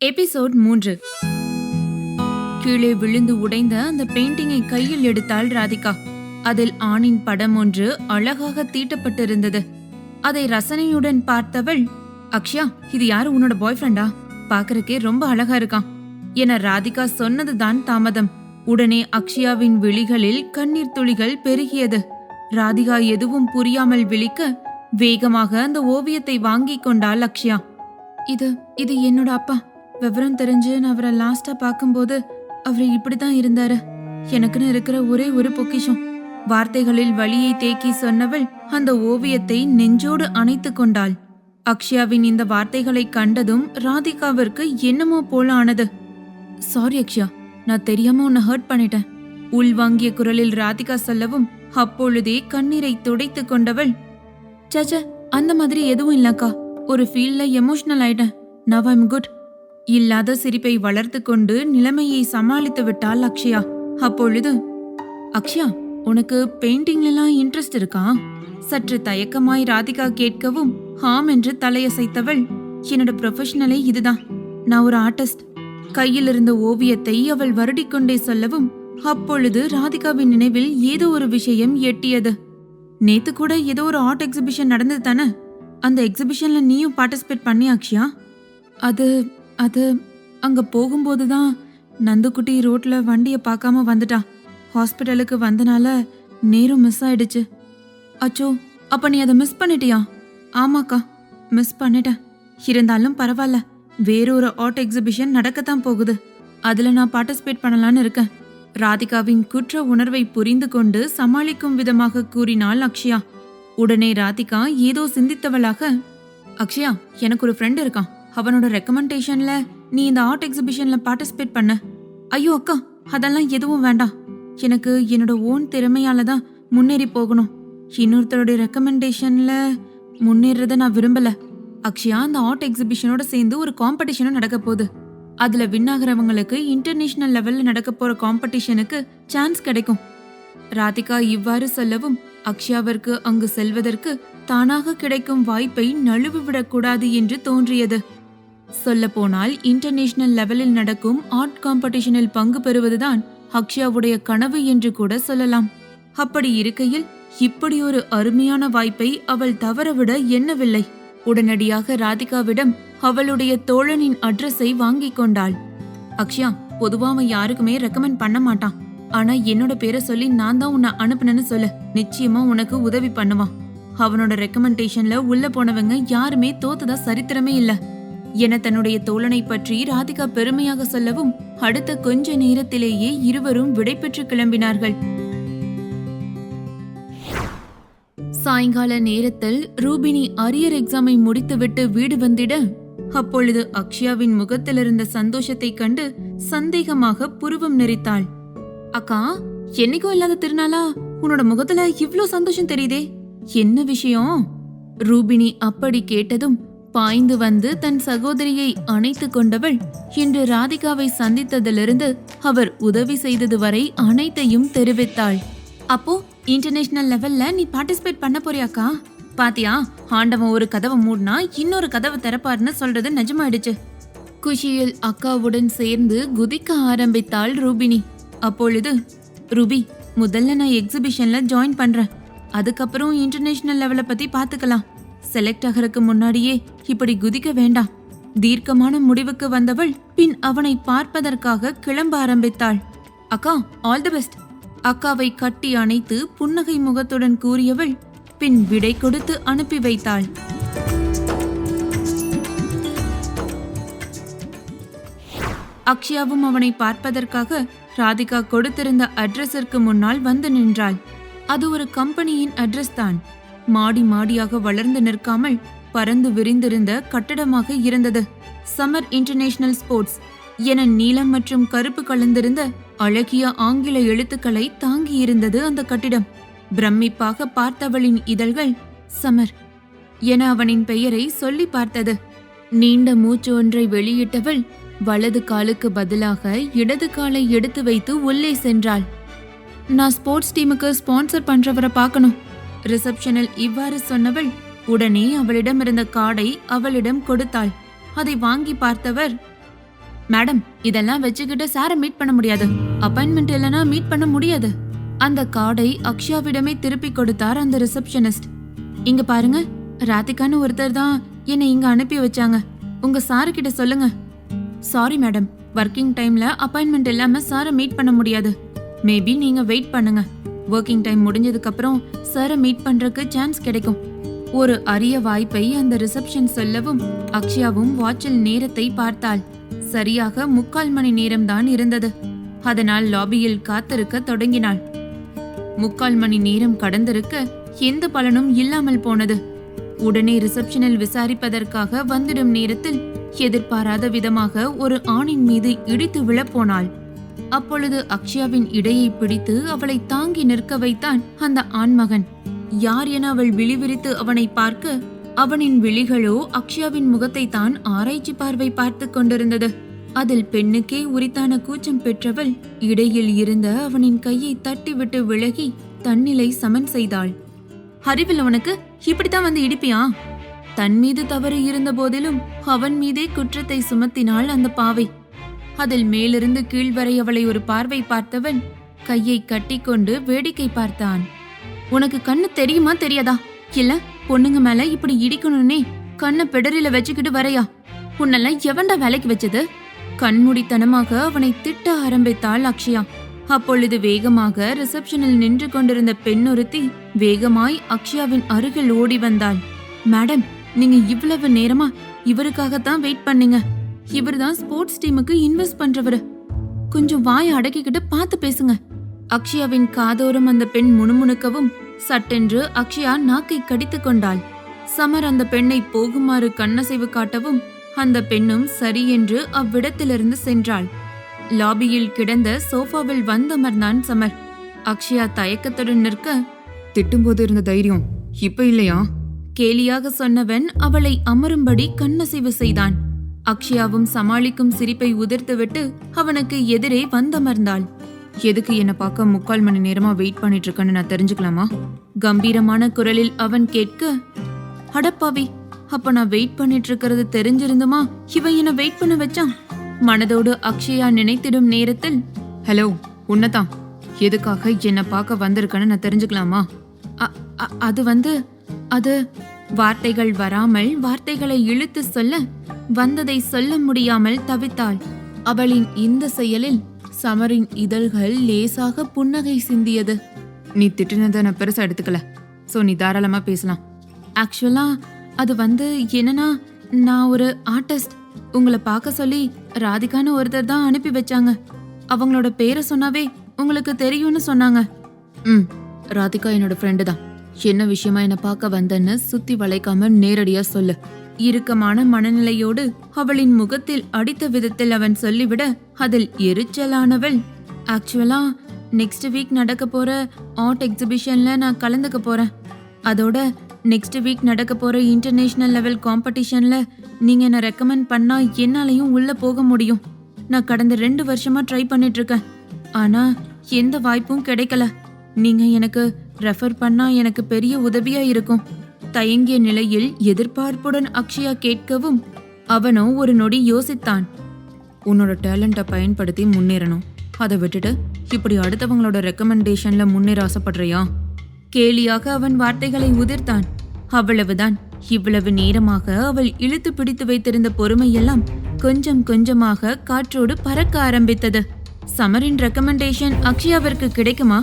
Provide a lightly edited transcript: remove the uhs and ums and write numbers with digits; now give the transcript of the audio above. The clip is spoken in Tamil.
எபிசோட் 3. கீழே விழுந்து உடைந்த அந்த பெயிண்டிங்கை கையில் எடுத்தாள் ராதிகா. அதில் ஆணின் படம் ஒன்று அழகாக தீட்டப்பட்டிருந்தது. அதை ரசனையுடன் பார்த்தவள், அக்ஷயா, இது யாரு, உன்னோட பாய் ஃப்ரெண்டா? பாக்குறக்கே ரொம்ப அழகா இருக்கான் என ராதிகா சொன்னதுதான் தாமதம். உடனே அக்ஷயாவின் விழிகளில் கண்ணீர் துளிகள் பெருகியது. ராதிகா எதுவும் புரியாமல் விழிக்க வேகமாக அந்த ஓவியத்தை வாங்கி கொண்டாள் அக்ஷயா. இது என்னோட அப்பா. விவரம் தெரிஞ்சு நான் அவரை லாஸ்டா பார்க்கும்போது அவர் இப்படிதான் இருந்தாரு. எனக்குன்னு இருக்கிற ஒரே ஒரு பொக்கிஷம். வார்த்தைகளில் வலியை தேக்கி சொன்னவள் அந்த ஓவியத்தை நெஞ்சோடு அணைத்து கொண்டாள். அக்ஷயாவின் இந்த வார்த்தைகளை கண்டதும் ராதிகாவிற்கு என்னமோ போல ஆனது. சாரி அக்ஷயா, நான் தெரியாம உன்னை ஹர்ட் பண்ணிட்டேன். உள்வாங்கிய குரலில் ராதிகா சொல்லவும் அப்பொழுதே கண்ணீரை துடைத்து கொண்டவள், சச்ச, அந்த மாதிரி எதுவும் இல்லக்கா. ஒரு ஃபீல்ல எமோஷனல் ஆயிட்டேன். Now I'm good. இல்லாத சிரிப்பை வளர்த்து கொண்டு நிலைமையை சமாளித்து விட்டாள் அக்ஷயா. அப்பொழுது, அக்ஷயா, உனக்கு பெயிண்டிங்லாம் இன்ட்ரெஸ்ட் இருக்கா? சற்று தயக்கமாய் ராதிகா கேட்கவும் ஹாம் என்று தலையசைத்தவள், என்னோட ப்ரொஃபஷனலே இதுதான். நான் ஒரு ஆர்டிஸ்ட். கையில் இருந்த ஓவியத்தை அவள் வருடிக்கொண்டே சொல்லவும் அப்பொழுது ராதிகாவின் நினைவில் ஏதோ ஒரு விஷயம் எட்டியது. நேத்து கூட ஏதோ ஒரு ஆர்ட் எக்ஸிபிஷன் நடந்தது தானே? அந்த எக்ஸிபிஷன்ல நீயும் பார்ட்டிசிபேட் பண்ணி அக்ஷயா? அது அங்க போகும்போதுதான் நந்துக்குட்டி ரோட்ல வண்டியை பார்க்காம வந்துட்டா. ஹாஸ்பிட்டலுக்கு வந்தனால நேரம் மிஸ் ஆயிடுச்சு. அச்சோ, அப்ப நீ அதை மிஸ் பண்ணிட்டியா? ஆமாக்கா, மிஸ் பண்ணிட்டேன். இருந்தாலும் பரவாயில்ல, வேறொரு ஆர்ட் எக்ஸிபிஷன் நடக்கத்தான் போகுது. அதுல நான் பார்ட்டிசிபேட் பண்ணலான்னு இருக்கேன். ராதிகாவின் குற்ற உணர்வை புரிந்து கொண்டு சமாளிக்கும் விதமாக கூறினாள் அக்ஷயா. உடனே ராதிகா ஏதோ சிந்தித்தவளாக, அக்ஷயா, எனக்கு ஒரு ஃப்ரெண்ட் இருக்கான். அவனோட ரெக்கமெண்டேஷன்ல நீ இந்த ஆர்ட் எக்ஸிபிஷன்ல பார்ட்டிசிபேட் பண்ண. ஐயோ அக்கா, அதெல்லாம் எதுவும் வேண்டாம். எனக்கு என்னோட ஓன் திறமையால தான் முன்னேறி போகணும். இன்னொருத்தருடைய ரெக்கமெண்டேஷன்ல முன்னேறத நான் விரும்பல. அக்ஷயா, அந்த ஆர்ட் எக்ஸிபிஷனோட சேர்ந்து ஒரு காம்படிஷனும் நடக்க போகுது. அதுல வின் ஆகிறவங்களுக்கு இன்டர்நேஷனல் லெவல்ல நடக்க போற காம்படிஷனுக்கு சான்ஸ் கிடைக்கும். ராதிகா இவ்வாறு சொல்லவும் அக்ஷயாவிற்கு அங்கு செல்வதற்கு தானாக கிடைக்கும் வாய்ப்பை நழுவிவிடக் கூடாது என்று தோன்றியது. சொல்ல போனால் இன்டர்நேஷனல் லெவலில் நடக்கும் ஆர்ட் காம்படிஷனில் பங்கு பெறுவதுதான் அக்ஷயாவுடைய கனவு என்று கூட சொல்லலாம். அப்படி இருக்கையில் இப்படி ஒரு அருமையான வாய்ப்பை அவள் தவறவிட எண்ணவில்லை. உடனடியாக ராதிகாவிடம் அவளுடைய தோழனின் அட்ரஸை வாங்கி கொண்டாள். அக்ஷயா, பொதுவா அவன் யாருக்குமே ரெக்கமெண்ட் பண்ண மாட்டான். ஆனா என்னோட பேரை சொல்லி நான் தான் உன்னை அனுப்புனேன்னு சொல்லு, நிச்சயமா உனக்கு உதவி பண்ணுவான். அவனோட ரெக்கமெண்டேஷன்ல உள்ள போனவங்க யாருமே தோத்ததா சரித்திரமே இல்ல என தன்னுடைய தோழனை பற்றி ராதிகா பெருமையாக சொல்லவும் அடுத்த கொஞ்ச நேரத்திலேயே இருவரும் விடைபெற்று கிளம்பினார்கள். சாயங்கால நேரத்தில் ரூபினி அரியர் எக்ஸாமை முடித்துவிட்டு வீடு வந்திட அப்பொழுது அக்ஷயாவின் முகத்தில் இருந்த சந்தோஷத்தை கண்டு சந்தேகமாக புருவம் நெறித்தாள். அக்கா, என்னைக்கும் இல்லாத திருநாளா உன்னோட முகத்துல இவ்ளோ சந்தோஷம் தெரியுதே, என்ன விஷயம்? ரூபினி அப்படி கேட்டதும் பாய்ந்து வந்து தன் சகோதரியை அணைத்து கொண்டவள் இன்று ராதிகாவை சந்தித்ததிலிருந்து அவர் உதவி செய்தது வரை அனைத்தையும் தெரிவித்தாள். அப்போ இன்டர்நேஷனல் லெவல்ல நீ பார்ட்டிசிபேட் பண்ண போறியாக்கா? பாத்தியா, ஆண்டவன் ஒரு கதவை மூடினா இன்னொரு கதவை திறப்பாருன்னு சொல்றது நிஜமாயிடுச்சு. குஷியில் அக்காவுடன் சேர்ந்து குதிக்க ஆரம்பித்தாள் ரூபினி. அப்பொழுது, ரூபி, முதல்ல நான் எக்ஸிபிஷன்ல ஜாயின் பண்றேன். அதுக்கப்புறம் இன்டர்நேஷனல் லெவலை பத்தி பாத்துக்கலாம். செலக்ட் ஆகிறதுக்கு முன்னாடியே இப்படி குதிக்க வேண்டாம். தீர்க்கமான முடிவுக்கு வந்தவள் பின் அவனை பார்ப்பதற்காக கிளம்ப ஆரம்பித்தாள். அக்கா, ஆல் தி பெஸ்ட். அக்காவை கட்டி அணைத்து புன்னகை முகத்துடன் கூறியவள் பின் விடை கொடுத்து அனுப்பி வைத்தாள். அக்ஷயாவும் அவனை பார்ப்பதற்காக ராதிகா கொடுத்திருந்த அட்ரஸிற்கு முன்னால் வந்து நின்றாள். அது ஒரு கம்பெனியின் அட்ரஸ் தான். மாடி மாடியாக வளர்ந்து நிற்காமல் பறந்து விரிந்திருந்த கட்டடமாக இருந்தது. சம்மர் இன்டர்நேஷனல் ஸ்போர்ட்ஸ் என நீலம் மற்றும் கருப்பு கலந்திருந்த அழகிய ஆங்கில எழுத்துக்களை தாங்கி இருந்தது அந்த கட்டிடம். பிரமிப்பாக பார்த்தவளின் இதழ்கள் சமர் என அவனின் பெயரை சொல்லி பார்த்தது. நீண்ட மூச்சு ஒன்றை வெளியிட்டவள் வலது காலுக்கு பதிலாக இடது காலை எடுத்து வைத்து உள்ளே சென்றாள். நான் ஸ்போர்ட்ஸ் டீமுக்கு ஸ்பான்சர் பண்றவரை பார்க்கணும். ரிசப்ஷனில் இவ்வாறு சொன்னவள் உடனே அவளிடம் இருந்த கார்டை அவளிடம் கொடுத்தாள். அதை வாங்கி பார்த்தவர், மேடம், இதெல்லாம் வச்சுக்கிட்டு சாரை மீட் பண்ண முடியாது. அப்பாயின்மெண்ட் இல்லைன்னா மீட் பண்ண முடியாது. அந்த கார்டை அக்ஷயாவிடமே திருப்பி கொடுத்தார் அந்த ரிசப்ஷனிஸ்ட். இங்க பாருங்க, ராதிகான்னு ஒருத்தர் தான் என்னை இங்க அனுப்பி வச்சாங்க. உங்க சாரு கிட்ட சொல்லுங்க. சாரி மேடம், ஒர்க்கிங் டைம்ல அப்பாயின்மெண்ட் இல்லாம சாரை மீட் பண்ண முடியாது. மேபி நீங்க வெயிட் பண்ணுங்க. ஒர்க்கிங் டைம் முடிஞ்சதுக்கு அப்புறம் சாரை மீட் பண்றதுக்கு சான்ஸ் கிடைக்கும். ஒரு அரிய வாய்ப்பை அந்த ரிசப்ஷன் சொல்லவும் அக்ஷயாவும் வாட்சில் நேரத்தை பார்த்தாள். சரியாக 3/4 மணி நேரம்தான் இருந்தது. அதனால் லாபியில் காத்திருக்க தொடங்கினாள். 3/4 மணி நேரம் கடந்திருக்க எந்த பலனும் இல்லாமல் போனது. உடனே ரிசப்ஷனில் விசாரிப்பதற்காக வந்துடும் நேரத்தில் எதிர்பாராத விதமாக ஒரு ஆணின் மீது இடித்து விழப்போனாள். அப்பொழுது அக்ஷயாவின் இடையை பிடித்து அவளை தாங்கி நிற்க வைத்தான் அந்த ஆண்மகன். யார் என அவள் விழிவிரித்து அவனை பார்க்க அவனின் விழிகளோ அக்ஷயாவின் முகத்தை தான் ஆராய்ச்சி பார்வை பார்த்து கொண்டிருந்தது. அதில் பெண்ணுக்கே உரித்தான கூச்சம் பெற்றவள் இடையில் இருந்த அவனின் கையை தட்டிவிட்டு விலகி தன்னிலை சமன் செய்தாள். அறிவில் அவனுக்கு இப்படித்தான் வந்து இடிப்பியா? தன் மீது தவறு இருந்த போதிலும் அவன் மீதே குற்றத்தை சுமத்தினாள் அந்த பாவை. அதில் மேலிருந்து கீழ் வரை அவளை ஒரு பார்வை பார்த்தவன் கையை கட்டிக்கொண்டு வேடிக்கை பார்த்தான். உனக்கு கண்ணு தெரியுமா தெரியாதா? இல்ல பொண்ணுங்க மேல இப்படி இடிக்கணும்னே கண்ணை பெடரில வச்சுக்கிட்டு வரையா? உன்னெல்லாம் எவன்டா வேலைக்கு வச்சது? கண்மூடித்தனமாக அவனை திட்ட ஆரம்பித்தாள் அக்ஷயா. அப்பொழுது வேகமாக ரிசப்ஷனில் நின்று கொண்டிருந்த பெண் ஒருத்தி வேகமாய் அக்ஷயாவின் அருகில் ஓடி வந்தாள். மேடம், நீங்க இவ்வளவு நேரமா இவருக்காகத்தான் வெயிட் பண்ணீங்க. இவர்தான் ஸ்போர்ட்ஸ் டீமுக்கு இன்வெஸ்ட் பண்றவரு. கொஞ்சம் வாய் அடக்கிக்கிட்டு பார்த்து பேசுங்க. அக்ஷயாவின் காதோரம் அந்த பெண் முணுமுணுக்கவும் சட்டென்று அக்ஷயா நாக்கை கடித்து கொண்டாள். சமர் அந்த பெண்ணை போகுமாறு கண்ணசைவு காட்டவும் அந்த பெண்ணும் சரி என்று அவ்விடத்திலிருந்து சென்றாள். லாபியில் கிடந்த சோஃபாவில் வந்தமர்ந்தான் சமர். அக்ஷயா தயக்கத்துடன் நிற்க, திட்டும்போது இருந்த தைரியம் இப்ப இல்லையா? கேலியாக சொன்னவன் அவளை அமரும்படி கண்ணசைவு செய்தான். அக்ஷயாவும் சமாளிக்கும் சிரிப்பை உதிர்த்துவிட்டு அவனுக்கு எதிரே வந்தமர்ந்தாள். எதுக்கு என்ன பார்க்க 3/4 மணி நேரமா வெயிட் பண்ணிட்டு இருக்கேன்னு நான் தெரிஞ்சுக்கலாமா? கம்பீரமான குரலில் அவன் கேட்க, அடப்பாவி, அப்ப நான் வெயிட் பண்ணிட்டு இருக்கிறது தெரிஞ்சிருந்துமா இவன் என்ன வெயிட் பண்ண வச்சான்? மனதோடு அக்ஷயா நினைத்திடும் நேரத்தில், ஹலோ, உன்னதான் எதுக்காக என்ன பார்க்க வந்திருக்கன்னு நான் தெரிஞ்சுக்கலாமா? அது வார்த்தைகள் வராமல் வார்த்தைகளை இழுத்து சொல்ல வந்ததை சொல்ல முடியாமல் தவித்தாள். அவளின் இந்த செயலில் சமரின் இதழ்கள் லேசாக புன்னகை சிந்தியது. நீ திட்டினதை நான் பெருசா எடுத்துக்கல. சோ நீ தாராளமா பேசலாம். ஆக்சுவலா அது என்னன்னா, நான் ஒரு ஆர்டிஸ்ட். உங்களை பார்க்க சொல்லி ராதிகான்னு ஒருத்தர் தான் அனுப்பி வச்சாங்க. அவங்களோட பேரை சொன்னாவே உங்களுக்கு தெரியும்னு சொன்னாங்க. ராதிகா என்னோட ஃப்ரெண்டு தான். என்ன விஷயமா என்ன பார்க்க வந்தேன்னு சுத்தி வளைக்காம நேரடியா சொல்லு. இறுக்கமான மனநிலையோடு அவளின் முகத்தில் அடித்த விதத்தில் அவன் சொல்லிவிட அதில் எரிச்சலானவள், ஆக்சுவலா நெக்ஸ்ட் வீக் நடக்க போற ஆர்ட் எக்ஸிபிஷன்ல நான் கலந்துக்க போறேன். அதோட நெக்ஸ்ட் வீக் நடக்க போற இன்டர்நேஷனல் லெவல் காம்படிஷன்ல நீங்க என்ன ரெக்கமெண்ட் பண்ணா என்னாலையும் உள்ள போக முடியும். நான் கடந்த 2 வருஷமா ட்ரை பண்ணிட்டு இருக்கேன். ஆனா எந்த வாய்ப்பும் கிடைக்கல. நீங்க எனக்கு ரெஃபர் பண்ணா எனக்கு பெரிய உதவியா இருக்கும். தயங்கிய நிலையில் எதிர்பார்ப்புடன் அக்ஷயா கேட்கவும் அவனோ ஒரு நொடி யோசித்தான். உன்னோட டேலண்ட்டை பயன்படுத்தி முன்னேறணும். அதை விட்டுட்டு இப்படி அடுத்தவங்களோட ரெக்கமெண்டேஷன்ல முன்னேற ஆசைப்படுறியா? கேலியாக அவன் வார்த்தைகளை உதிர்த்தான். அவ்வளவுதான். இவ்வளவு நேரமாக அவள் இழுத்து பிடித்து வைத்திருந்த பொறுமையெல்லாம் கொஞ்சம் கொஞ்சமாக காற்றோடு பறக்க ஆரம்பித்தது. சமரின் ரெக்கமெண்டேஷன் அக்ஷயாவிற்கு கிடைக்குமா?